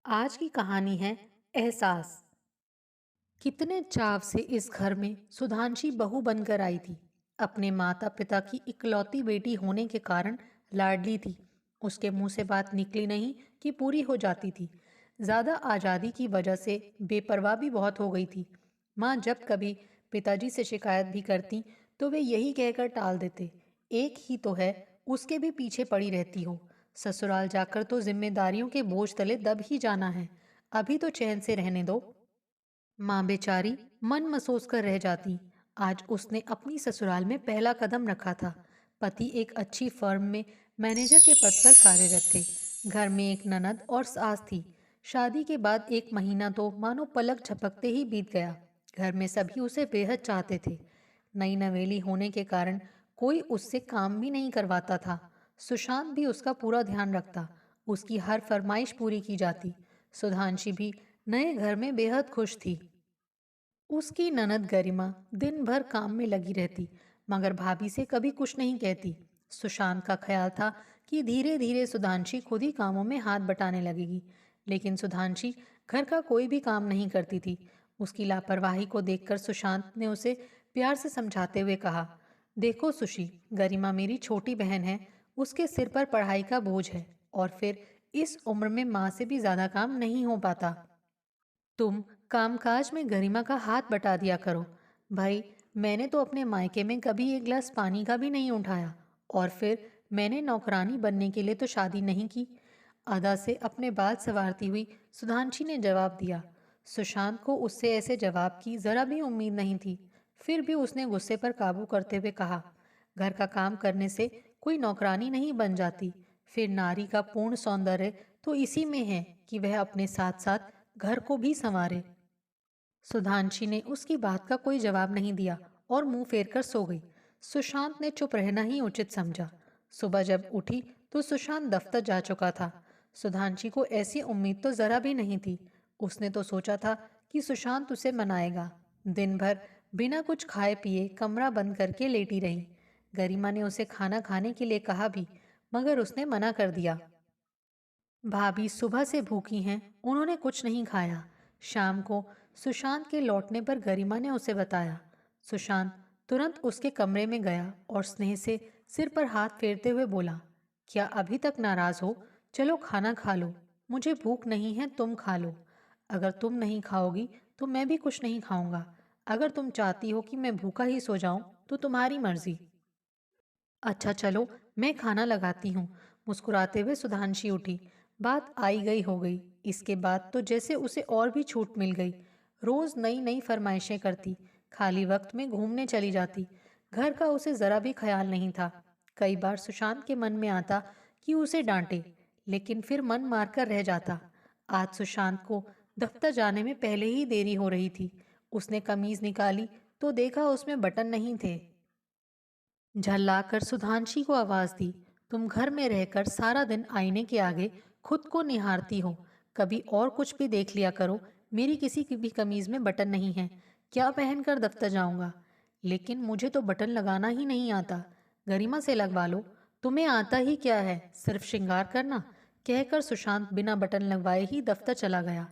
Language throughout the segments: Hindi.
आज की कहानी है एहसास। कितने चाव से इस घर में सुधांशी बहू बनकर आई थी। अपने माता पिता की इकलौती बेटी होने के कारण लाडली थी। उसके मुंह से बात निकली नहीं कि पूरी हो जाती थी। ज्यादा आजादी की वजह से बेपरवाह भी बहुत हो गई थी। माँ जब कभी पिताजी से शिकायत भी करती तो वे यही कहकर टाल देते, एक ही तो है, उसके भी पीछे पड़ी रहती हो। ससुराल जाकर तो जिम्मेदारियों के बोझ तले दब ही जाना है। अभी तो चैन से रहने दो। माँ बेचारी मन मसोस कर रह जाती। आज उसने अपनी ससुराल में पहला कदम रखा था। पति एक अच्छी फर्म में मैनेजर के पद पर कार्यरत थे। घर में एक ननद और सास थी। शादी के बाद एक महीना तो मानो पलक झपकते ही बीत गया। घर में सभी उसे बेहद चाहते थे। नई नवेली होने के कारण कोई उससे काम भी नहीं करवाता था। सुशांत भी उसका पूरा ध्यान रखता। उसकी हर फरमाइश पूरी की जाती। सुधांशी भी नए घर में बेहद खुश थी। उसकी ननद गरिमा दिन भर काम में लगी रहती, मगर भाभी से कभी कुछ नहीं कहती। सुशांत का ख्याल था कि धीरे धीरे सुधांशी खुद ही कामों में हाथ बटाने लगेगी, लेकिन सुधांशी घर का कोई भी काम नहीं करती थी। उसकी लापरवाही को देखकर सुशांत ने उसे प्यार से समझाते हुए कहा, देखो सुशी, गरिमा मेरी छोटी बहन है। उसके सिर पर पढ़ाई का बोझ है, और फिर इस उम्र में माँ से भी ज्यादा काम नहीं हो पाता। तुम कामकाज में गरिमा का हाथ बटा दिया करो। भाई, मैंने तो अपने मायके में कभी एक गिलास पानी का भी नहीं उठाया, और फिर मैंने नौकरानी बनने के लिए तो शादी नहीं की। अदा से अपने बाल संवारती हुई सुधांशी ने जवाब दिया। सुशांत को उससे ऐसे जवाब की जरा भी उम्मीद नहीं थी। फिर भी उसने गुस्से पर काबू करते हुए कहा, घर का काम करने से कोई नौकरानी नहीं बन जाती। फिर नारी का पूर्ण सौंदर्य तो इसी में है कि वह अपने साथ साथ घर को भी संवारे। सुधांशी ने उसकी बात का कोई जवाब नहीं दिया और मुंह फेर कर सो गई। सुशांत ने चुप रहना ही उचित समझा। सुबह जब उठी तो सुशांत दफ्तर जा चुका था। सुधांशी को ऐसी उम्मीद तो जरा भी नहीं थी। उसने तो सोचा था कि सुशांत उसे मनाएगा। दिन भर बिना कुछ खाए पिए कमरा बंद करके लेटी रही। गरिमा ने उसे खाना खाने के लिए कहा भी, मगर उसने मना कर दिया। भाभी सुबह से भूखी हैं, उन्होंने कुछ नहीं खाया। शाम को सुशांत के लौटने पर गरिमा ने उसे बताया। सुशांत तुरंत उसके कमरे में गया और स्नेह से सिर पर हाथ फेरते हुए बोला, क्या अभी तक नाराज हो? चलो खाना खा लो। मुझे भूख नहीं है, तुम खा लो। अगर तुम नहीं खाओगी तो मैं भी कुछ नहीं खाऊंगा। अगर तुम चाहती हो कि मैं भूखा ही सो जाऊं तो तुम्हारी मर्जी। अच्छा चलो, मैं खाना लगाती हूँ। मुस्कुराते हुए सुधांशी उठी। बात आई गई हो गई। इसके बाद तो जैसे उसे और भी छूट मिल गई। रोज नई नई फरमाइशें करती। खाली वक्त में घूमने चली जाती। घर का उसे जरा भी ख्याल नहीं था। कई बार सुशांत के मन में आता कि उसे डांटे, लेकिन फिर मन मारकर रह जाता। आज सुशांत को दफ्तर जाने में पहले ही देरी हो रही थी। उसने कमीज निकाली तो देखा उसमें बटन नहीं थे। झल्लाकर सुधांशी को आवाज दी, तुम घर में रहकर सारा दिन आईने के आगे खुद को निहारती हो। कभी और कुछ भी देख लिया करो। मेरी किसी की भी कमीज में बटन नहीं है। क्या पहनकर दफ्तर जाऊंगा? लेकिन मुझे तो बटन लगाना ही नहीं आता। गरिमा से लगवा लो। तुम्हें आता ही क्या है, सिर्फ श्रृंगार करना। कहकर सुशांत बिना बटन लगवाए ही दफ्तर चला गया।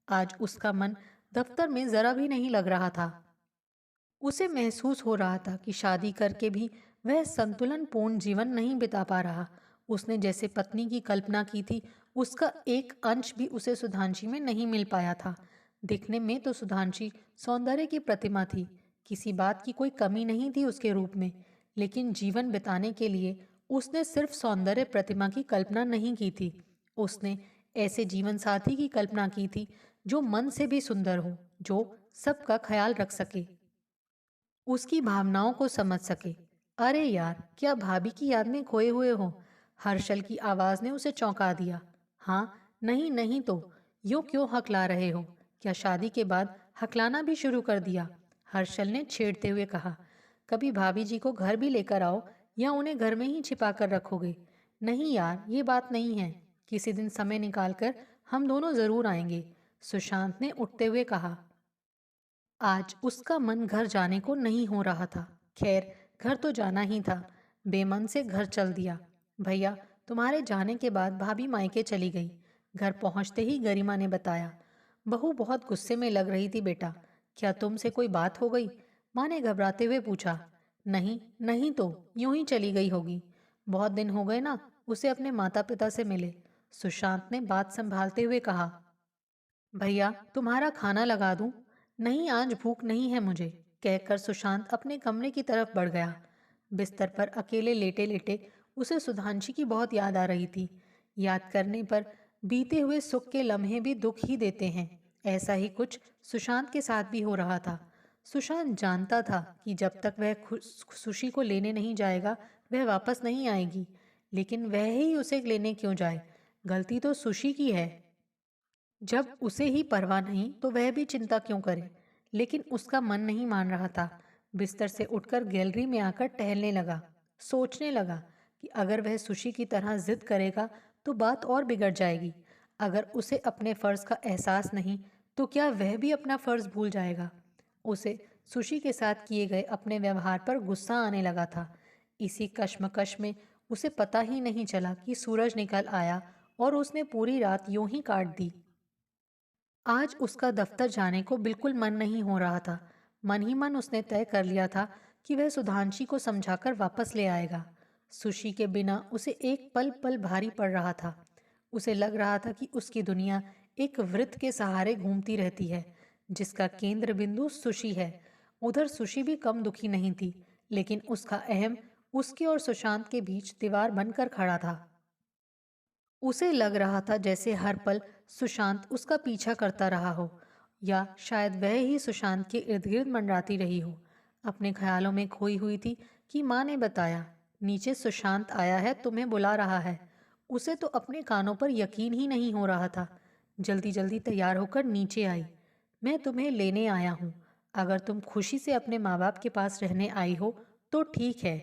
आज उसका मन दफ्तर में जरा भी नहीं लग रहा था। उसे महसूस हो रहा था कि शादी करके भी वह संतुलन पूर्ण जीवन नहीं बिता पा रहा। उसने जैसे पत्नी की कल्पना की थी, उसका एक अंश भी उसे सुधांशी में नहीं मिल पाया था। दिखने में तो सुधांशी सौंदर्य की प्रतिमा थी। किसी बात की कोई कमी नहीं थी उसके रूप में। लेकिन जीवन बिताने के लिए उसने सिर्फ सौंदर्य प्रतिमा की कल्पना नहीं की थी। उसने ऐसे जीवन साथी की कल्पना की थी जो मन से भी सुंदर हो, जो सबका ख्याल रख सके, उसकी भावनाओं को समझ सके। अरे यार, क्या भाभी की याद में खोए हुए हो? हर्षल की आवाज ने उसे चौंका दिया। हाँ, नहीं नहीं तो यूं क्यों हकला रहे हो? क्या शादी के बाद हकलाना भी शुरू कर दिया? हर्षल ने छेड़ते हुए कहा। कभी भाभी जी को घर भी लेकर आओ, या उन्हें घर में ही छिपा कर रखोगे? नहीं यार, ये बात नहीं है। किसी दिन समय निकालकर हम दोनों जरूर आएंगे, सुशांत ने उठते हुए कहा। आज उसका मन घर जाने को नहीं हो रहा था। खैर, घर तो जाना ही था। बेमन से घर चल दिया। भैया, तुम्हारे जाने के बाद भाभी मायके चली गई। घर पहुंचते ही गरिमा ने बताया। बहू बहुत गुस्से में लग रही थी बेटा। क्या तुमसे कोई बात हो गई? माँ ने घबराते हुए पूछा। नहीं नहीं तो यूं ही चली गई होगी। बहुत दिन हो गए ना उसे अपने माता पिता से मिले। सुशांत ने बात संभालते हुए कहा। भैया तुम्हारा खाना लगा दूं? नहीं आज भूख नहीं है मुझे, कहकर सुशांत अपने कमरे की तरफ बढ़ गया। बिस्तर पर अकेले लेटे लेटे उसे सुधांशी की बहुत याद आ रही थी। याद करने पर बीते हुए सुख के लम्हे भी दुख ही देते हैं। ऐसा ही कुछ सुशांत के साथ भी हो रहा था। सुशांत जानता था कि जब तक वह सुशी को लेने नहीं जाएगा वह वापस नहीं आएगी। लेकिन वह ही उसे लेने क्यों जाए? गलती तो सुशी की है। जब उसे ही परवाह नहीं तो वह भी चिंता क्यों करे? लेकिन उसका मन नहीं मान रहा था। बिस्तर से उठकर गैलरी में आकर टहलने लगा। सोचने लगा कि अगर वह सुशी की तरह जिद करेगा तो बात और बिगड़ जाएगी। अगर उसे अपने फर्ज का एहसास नहीं तो क्या वह भी अपना फर्ज भूल जाएगा? उसे सुशी के साथ किए गए अपने व्यवहार पर गुस्सा आने लगा था। इसी कश्मकश में उसे पता ही नहीं चला कि सूरज निकल आया और उसने पूरी रात यूं ही काट दी। आज उसका दफ्तर जाने को बिल्कुल मन नहीं हो रहा था। मन ही मन उसने तय कर लिया था कि वह सुधांशी को समझाकर वापस ले आएगा। सुशी के बिना उसे एक पल पल भारी पड़ रहा था। उसे लग रहा था कि उसकी दुनिया एक वृत्त के सहारे घूमती रहती है, जिसका केंद्र बिंदु सुशी है। उधर सुशी भी कम दुखी नहीं थी, लेकिन उसका अहम उसके और सुशांत के बीच दीवार बनकर खड़ा था। उसे लग रहा था जैसे हर पल सुशांत उसका पीछा करता रहा हो, या शायद वह ही सुशांत के इर्द गिर्द मंडराती रही हो। अपने ख्यालों में खोई हुई थी कि माँ ने बताया, नीचे सुशांत आया है, तुम्हें बुला रहा है। उसे तो अपने कानों पर यकीन ही नहीं हो रहा था। जल्दी जल्दी तैयार होकर नीचे आई। मैं तुम्हें लेने आया हूँ। अगर तुम खुशी से अपने माँ बाप के पास रहने आई हो तो ठीक है,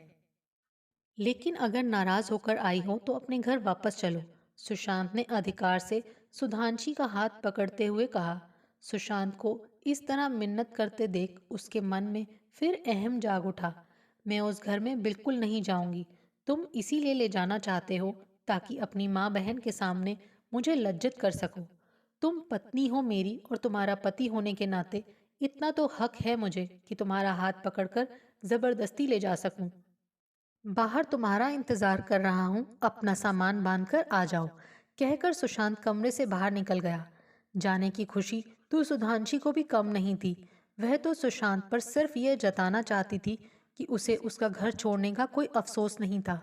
लेकिन अगर नाराज होकर आई हो तो अपने घर वापस चलो। सुशांत ने अधिकार से सुधांशी का हाथ पकड़ते हुए कहा। सुशांत को इस तरह मिन्नत करते देख उसके मन में फिर अहम जाग उठा। मैं उस घर में बिल्कुल नहीं जाऊंगी। तुम इसीलिए ले जाना चाहते हो ताकि अपनी माँ बहन के सामने मुझे लज्जित कर सको। तुम पत्नी हो मेरी और तुम्हारा पति होने के नाते इतना तो हक है मुझे कि तुम्हारा हाथ पकड़कर जबरदस्ती ले जा सकूं। बाहर तुम्हारा इंतजार कर रहा हूं, अपना सामान बांधकर आ जाओ, कहकर सुशांत कमरे से बाहर निकल गया। जाने की खुशी तो सुधांशी को भी कम नहीं थी। वह तो सुशांत पर सिर्फ यह जताना चाहती थी कि उसे उसका घर छोड़ने का कोई अफसोस नहीं था।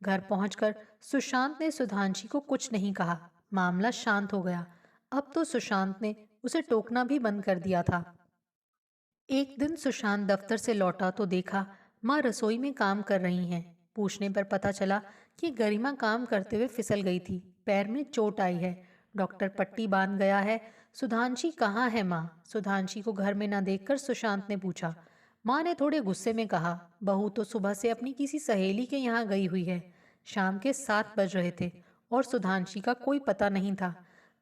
घर पहुंचकर सुशांत ने सुधांशी को कुछ नहीं कहा। मामला शांत हो गया। अब तो सुशांत ने उसे टोकना भी बंद कर दिया था। एक दिन सुशांत दफ्तर से लौटा तो देखा माँ रसोई में काम कर रही हैं। पूछने पर पता चला कि गरिमा काम करते हुए फिसल गई थी। पैर में चोट आई है। डॉक्टर पट्टी बांध गया है। सुधांशी कहाँ है माँ? सुधांशी को घर में न देखकर सुशांत ने पूछा। माँ ने थोड़े गुस्से में कहा, बहू तो सुबह से अपनी किसी सहेली के यहाँ गई हुई है। शाम के 7 बज रहे थे और सुधांशी का कोई पता नहीं था।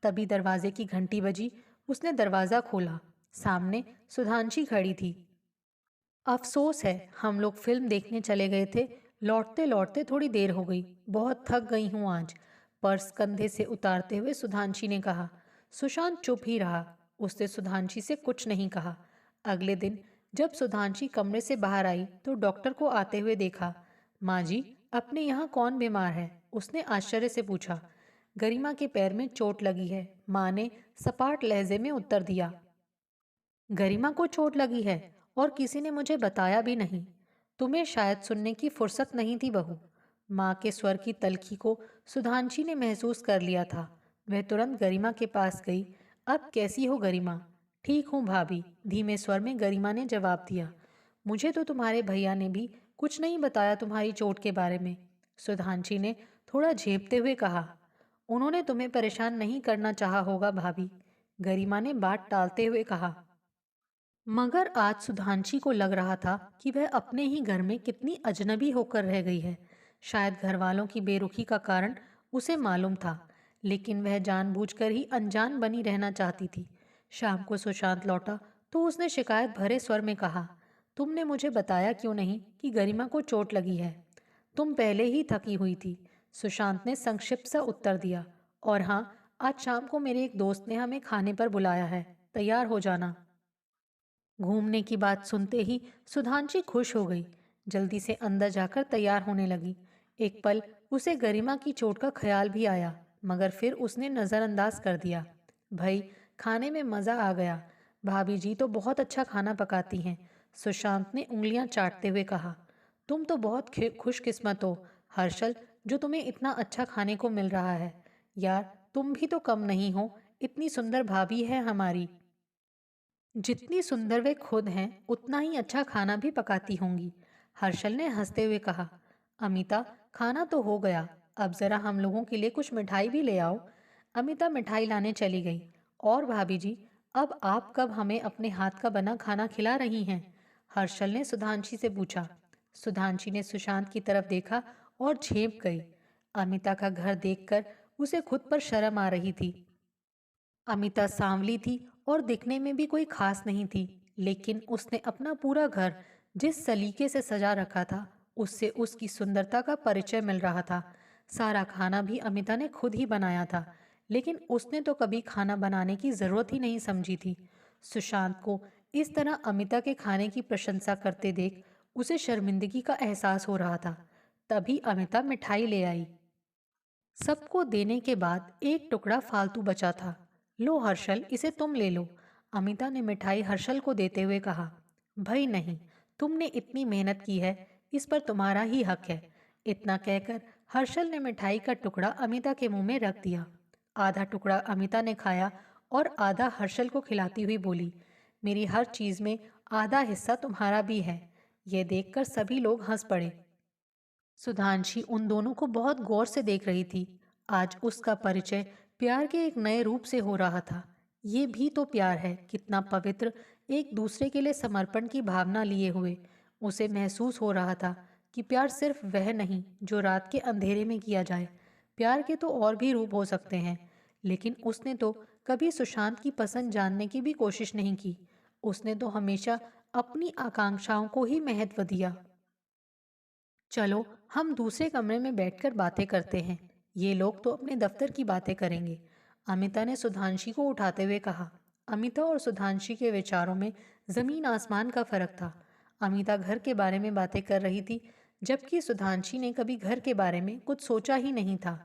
तभी दरवाजे की घंटी बजी। उसने दरवाजा खोला। सामने सुधांशी खड़ी थी। अफसोस है, हम लोग फिल्म देखने चले गए थे। लौटते लौटते थोड़ी देर हो गई। बहुत थक गई हूँ आज, पर्स कंधे से उतारते हुए सुधांशी ने कहा। सुशांत चुप ही रहा। उसने सुधांशी से कुछ नहीं कहा। अगले दिन जब सुधांशी कमरे से बाहर आई तो डॉक्टर को आते हुए देखा। माँ जी, अपने यहाँ कौन बीमार है? उसने आश्चर्य से पूछा। गरिमा के पैर में चोट लगी है, माँ ने सपाट लहजे में उत्तर दिया। गरिमा को चोट लगी है और किसी ने मुझे बताया भी नहीं। तुम्हें शायद सुनने की फुर्सत नहीं थी बहू। माँ के स्वर की तलखी को सुधांशी ने महसूस कर लिया था। वह तुरंत गरिमा के पास गई। अब कैसी हो गरिमा? ठीक हूँ भाभी, धीमे स्वर में गरिमा ने जवाब दिया। मुझे तो तुम्हारे भैया ने भी कुछ नहीं बताया तुम्हारी चोट के बारे में, सुधांशी ने थोड़ा झेपते हुए कहा। उन्होंने तुम्हें परेशान नहीं करना चाहा होगा भाभी, गरिमा ने बात टालते हुए कहा। मगर आज सुधांशी को लग रहा था कि वह अपने ही घर में कितनी अजनबी होकर रह गई है। शायद घर वालों की बेरुखी का कारण उसे मालूम था, लेकिन वह जानबूझकर ही अनजान बनी रहना चाहती थी। शाम को सुशांत लौटा तो उसने शिकायत भरे स्वर में कहा, तुमने मुझे बताया क्यों नहीं कि गरिमा को चोट लगी है? तुम पहले ही थकी हुई थी, सुशांत ने संक्षिप्त सा उत्तर दिया। और हाँ, आज शाम को मेरे एक दोस्त ने हमें खाने पर बुलाया है, तैयार हो जाना। घूमने की बात सुनते ही सुधांशी खुश हो गई। जल्दी से अंदर जाकर तैयार होने लगी। एक पल उसे गरिमा की चोट का ख्याल भी आया, मगर फिर उसने नजरअंदाज कर दिया। भाई, खाने में मजा आ गया। भाभी जी तो बहुत अच्छा खाना पकाती हैं। सुशांत ने उंगलियां चाटते हुए कहा। तुम तो बहुत खुशकिस्मत हो हर्षल, जो तुम्हें इतना अच्छा खाने को मिल रहा है। यार, तुम भी तो कम नहीं हो। इतनी सुंदर भाभी है हमारी। जितनी सुंदर वे खुद हैं उतना ही अच्छा खाना भी पकाती होंगी। हर्षल ने हंसते हुए कहा। अमिता, खाना तो हो गया, अब जरा हम लोगों के लिए कुछ मिठाई भी ले आओ। अमिता मिठाई लाने चली गई। और भाभी जी, अब आप कब हमें अपने हाथ का बना खाना खिला रही हैं? हर्षल ने सुधांशी से पूछा। सुधांशी ने सुशांत की तरफ देखा और झेप गई। अमिता का घर देखकर उसे खुद पर शर्म आ रही थी। अमिता सांवली थी और दिखने में भी कोई खास नहीं थी, लेकिन उसने अपना पूरा घर जिस सलीके से सजा रखा था, उससे उसकी सुंदरता का परिचय मिल रहा था। सारा खाना भी अमिता ने खुद ही बनाया था, लेकिन उसने तो कभी खाना बनाने की जरूरत ही नहीं समझी थी। सुशांत को इस तरह अमिता के खाने की प्रशंसा करते देख उसे शर्मिंदगी का एहसास हो रहा था। तभी अमिता मिठाई ले आई। सबको देने के बाद एक टुकड़ा फालतू बचा था। लो हर्षल, इसे तुम ले लो। अमिता ने मिठाई हर्षल को देते हुए कहा। भाई नहीं, तुमने इतनी मेहनत की है, इस पर तुम्हारा ही हक है। इतना कहकर हर्षल ने मिठाई का टुकड़ा अमिता के मुंह में रख दिया। आधा टुकड़ा अमिता ने खाया और आधा हर्षल को खिलाती हुई बोली। मेरी हर चीज में आधा हिस्सा तुम्हारा भी है। यह देखकर सभी लोग हंस पड़े। सुधांशी उन दोनों को बहुत गौर से देख रही थी। आज उसका परिचय प्यार के एक नए रूप से हो रहा था। ये भी तो प्यार है, कितना पवित्र, एक दूसरे के लिए समर्पण की भावना लिए हुए। उसे महसूस हो रहा था कि प्यार सिर्फ वह नहीं जो रात के अंधेरे में किया जाए। प्यार के तो और भी रूप हो सकते हैं, लेकिन उसने तो कभी सुशांत की पसंद जानने की भी कोशिश नहीं की। उसने तो हमेशा अपनी आकांक्षाओं को ही महत्व दिया। चलो, हम दूसरे कमरे में बैठकर बातें करते हैं। ये लोग तो अपने दफ्तर की बातें करेंगे। अमिता ने सुधांशी को उठाते हुए कहा। अमिता और सुधांशी के विचारों में जमीन आसमान का फर्क था। अमिता घर के बारे में बातें कर रही थी, जबकि सुधांशी ने कभी घर के बारे में कुछ सोचा ही नहीं था।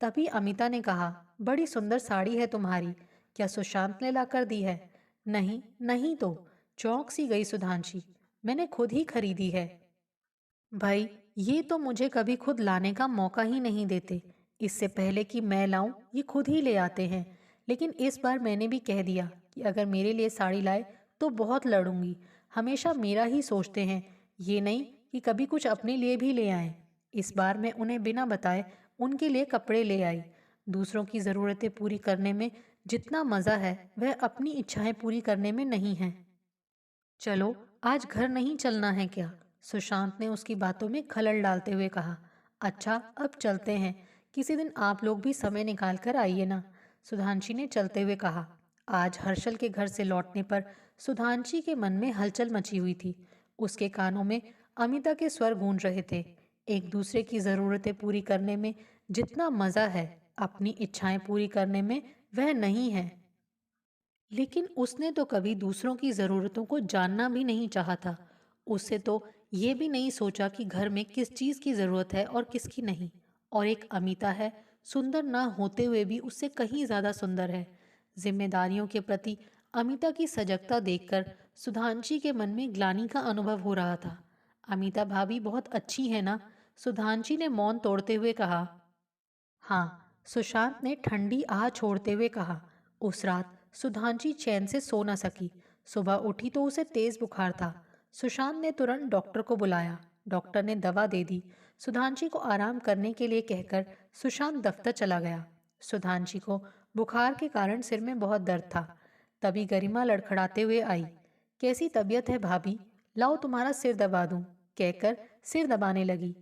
तभी अमिता ने कहा, बड़ी सुंदर साड़ी है तुम्हारी। क्या सुशांत ने लाकर दी है? नहीं, नहीं तो, चौंक सी गई सुधांशी। मैंने खुद ही खरीदी है। भाई, ये तो मुझे कभी खुद लाने का मौका ही नहीं देते। इससे पहले कि मैं लाऊं, ये खुद ही ले आते हैं। लेकिन इस बार मैंने भी कह दिया कि अगर मेरे लिए साड़ी लाए तो बहुत लड़ूंगी। हमेशा मेरा ही सोचते हैं, ये नहीं कि कभी कुछ अपने लिए भी ले आएं। इस बार मैं उन्हें बिना बताए उनके लिए कपड़े ले आई। दूसरों की ज़रूरतें पूरी करने में जितना मज़ा है, वह अपनी इच्छाएं पूरी करने में नहीं है। चलो, आज घर नहीं चलना है क्या? सुशांत ने उसकी बातों में खलल डालते हुए कहा। अच्छा, अब चलते हैं। किसी दिन आप लोग भी समय निकाल कर आइए ना, सुधांशी ने चलते हुए कहा। आज हर्षल के घर से लौटने पर सुधांशी के मन में हलचल मची हुई थी। उसके कानों में अमिता के स्वर गूंज रहे थे। एक दूसरे की ज़रूरतें पूरी करने में जितना मज़ा है, अपनी इच्छाएं पूरी करने में वह नहीं है। लेकिन उसने तो कभी दूसरों की ज़रूरतों को जानना भी नहीं चाहा था। उससे तो ये भी नहीं सोचा कि घर में किस चीज़ की ज़रूरत है और किसकी नहीं। और एक अमिता है, सुंदर ना होते हुए भी उससे कहीं ज़्यादा सुंदर है। जिम्मेदारियों के प्रति अमिता की सजगता देखकर सुधांशी के मन में ग्लानि का अनुभव हो रहा था। अमिता भाभी बहुत अच्छी है ना? सुधांशी ने मौन तोड़ते हुए कहा। हाँ, सुशांत ने ठंडी आह छोड़ते हुए कहा। उस रात सुधांशी चैन से सो न सकी। सुबह उठी तो उसे तेज बुखार था। सुशांत ने तुरंत डॉक्टर को बुलाया। डॉक्टर ने दवा दे दी। सुधांशी को आराम करने के लिए कहकर सुशांत दफ्तर चला गया। सुधांशी को बुखार के कारण सिर में बहुत दर्द था। तभी गरिमा लड़खड़ाते हुए आई। कैसी तबीयत है भाभी? लाओ तुम्हारा सिर दबा दूं, कहकर सिर दबाने लगी।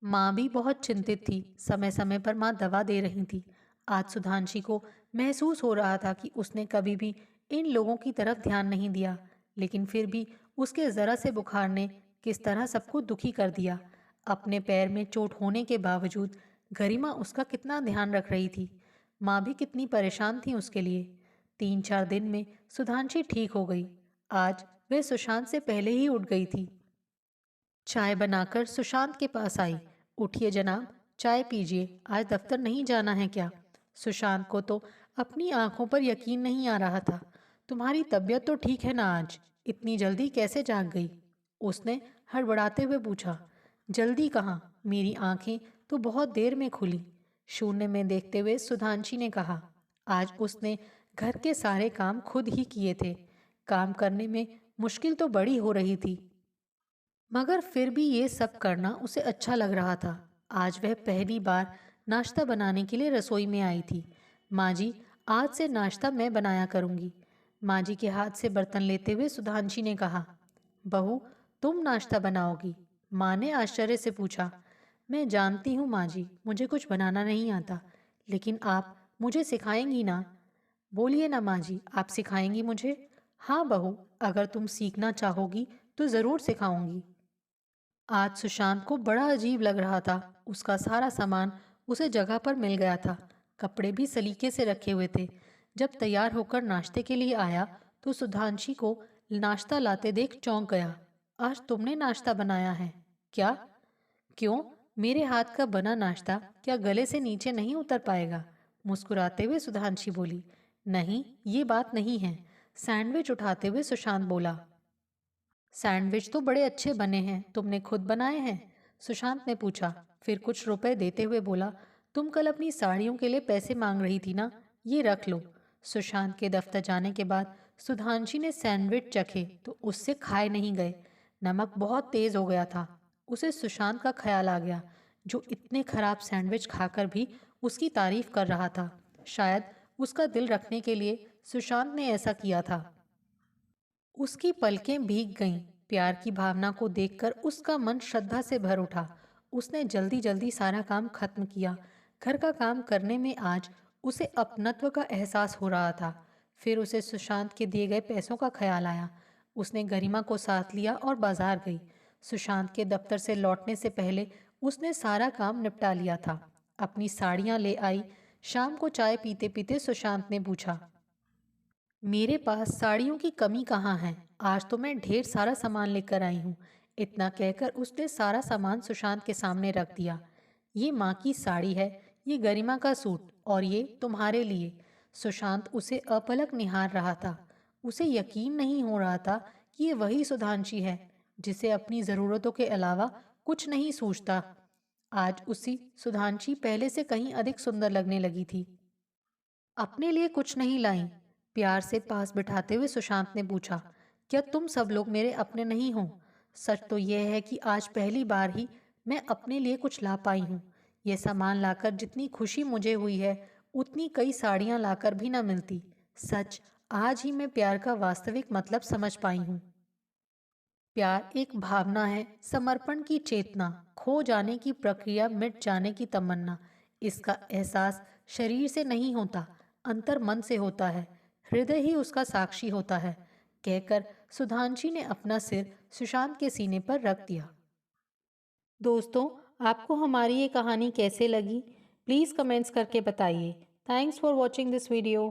माँ भी बहुत चिंतित थी। समय समय पर माँ दवा दे रही थी। आज सुधांशी को महसूस हो रहा था कि उसने कभी भी इन लोगों की तरफ ध्यान नहीं दिया, लेकिन फिर भी उसके जरा से बुखार ने किस तरह सबको दुखी कर दिया। अपने पैर में चोट होने के बावजूद गरिमा उसका कितना ध्यान रख रही थी। माँ भी कितनी परेशान थी उसके लिए। 3-4 दिन में सुधांशी ठीक हो गई। आज वह सुशांत से पहले ही उठ गई थी। चाय बनाकर सुशांत के पास आई। उठिए जनाब, चाय पीजिए, आज दफ्तर नहीं जाना है क्या? सुशांत को तो अपनी आंखों पर यकीन नहीं आ रहा था। तुम्हारी तबीयत तो ठीक है ना आज? इतनी जल्दी कैसे जाग गई? उसने हड़बड़ाते हुए पूछा। जल्दी कहाँ, मेरी आंखें तो बहुत देर में खुली। शून्य में देखते हुए सुधांशी ने कहा। आज उसने घर के सारे काम खुद ही किए थे। काम करने में मुश्किल तो बड़ी हो रही थी, मगर फिर भी ये सब करना उसे अच्छा लग रहा था। आज वह पहली बार नाश्ता बनाने के लिए रसोई में आई थी। माँ जी, आज से नाश्ता मैं बनाया करूँगी। माँ जी के हाथ से बर्तन लेते हुए सुधांशी ने कहा। बहू, तुम नाश्ता बनाओगी? माँ ने आश्चर्य से पूछा। मैं जानती हूँ माँ जी, मुझे कुछ बनाना नहीं आता, लेकिन आप मुझे सिखाएंगी ना? बोलिए ना माँ जी, आप सिखाएंगी मुझे? हाँ बहू, अगर तुम सीखना चाहोगी तो ज़रूर सिखाऊंगी। आज सुशांत को बड़ा अजीब लग रहा था। उसका सारा सामान उसे जगह पर मिल गया था। कपड़े भी सलीके से रखे हुए थे। जब तैयार होकर नाश्ते के लिए आया तो सुधांशी को नाश्ता लाते देख चौंक गया। आज तुमने नाश्ता बनाया है क्या? क्यों? मेरे हाथ का बना नाश्ता क्या गले से नीचे नहीं उतर पाएगा? मुस्कुराते हुए सुधांशी बोली। नहीं, ये बात नहीं है। सैंडविच उठाते हुए सुशांत बोला। सैंडविच तो बड़े अच्छे बने हैं, तुमने खुद बनाए हैं? सुशांत ने पूछा। फिर कुछ रुपए देते हुए बोला। तुम कल अपनी साड़ियों के लिए पैसे मांग रही थी ना, ये रख लो। सुशांत के दफ्तर जाने के बाद सुधांशी ने सैंडविच चखे तो उससे खाए नहीं गए। नमक बहुत तेज हो गया था। उसे सुशांत का ख्याल आ गया, जो इतने खराब सैंडविच खाकर भी उसकी तारीफ कर रहा था। शायद उसका दिल रखने के लिए सुशांत ने ऐसा किया था। उसकी पलकें भीग गईं। प्यार की भावना को देखकर उसका मन श्रद्धा से भर उठा। उसने जल्दी जल्दी सारा काम खत्म किया। घर का काम करने में आज उसे अपनत्व का एहसास हो रहा था। फिर उसे सुशांत के दिए गए पैसों का ख्याल आया। उसने गरिमा को साथ लिया और बाजार गई। सुशांत के दफ्तर से लौटने से पहले उसने सारा काम निपटा लिया था। अपनी साड़ियाँ ले आई। शाम को चाय पीते पीते सुशांत ने पूछा। मेरे पास साड़ियों की कमी कहाँ है? आज तो मैं ढेर सारा सामान लेकर आई हूँ। इतना कहकर उसने सारा सामान सुशांत के सामने रख दिया। ये माँ की साड़ी है, ये गरिमा का सूट और ये तुम्हारे लिए। सुशांत उसे अपलक निहार रहा था। उसे यकीन नहीं हो रहा था कि ये वही सुधांशी है, जिसे अपनी ज़रूरतों के अलावा कुछ नहीं सूझता। आज उसी सुधांशी पहले से कहीं अधिक सुंदर लगने लगी थी। अपने लिए कुछ नहीं लाई? प्यार से पास बिठाते हुए सुशांत ने पूछा। क्या तुम सब लोग मेरे अपने नहीं हो? सच तो यह है कि आज पहली बार ही मैं अपने लिए कुछ ला पाई हूँ। यह सामान लाकर जितनी खुशी मुझे हुई है, उतनी कई साड़ियाँ लाकर भी ना मिलती। सच, आज ही मैं प्यार का वास्तविक मतलब समझ पाई हूँ। प्यार एक भावना है, समर्पण की चेतना, खो जाने की प्रक्रिया, मिट जाने की तमन्ना। इसका एहसास शरीर से नहीं होता, अंतर मन से होता है। हृदय ही उसका साक्षी होता है, कहकर सुधांशी ने अपना सिर सुशांत के सीने पर रख दिया। दोस्तों, आपको हमारी ये कहानी कैसे लगी? प्लीज़ कमेंट्स करके बताइए। Thanks for watching this video.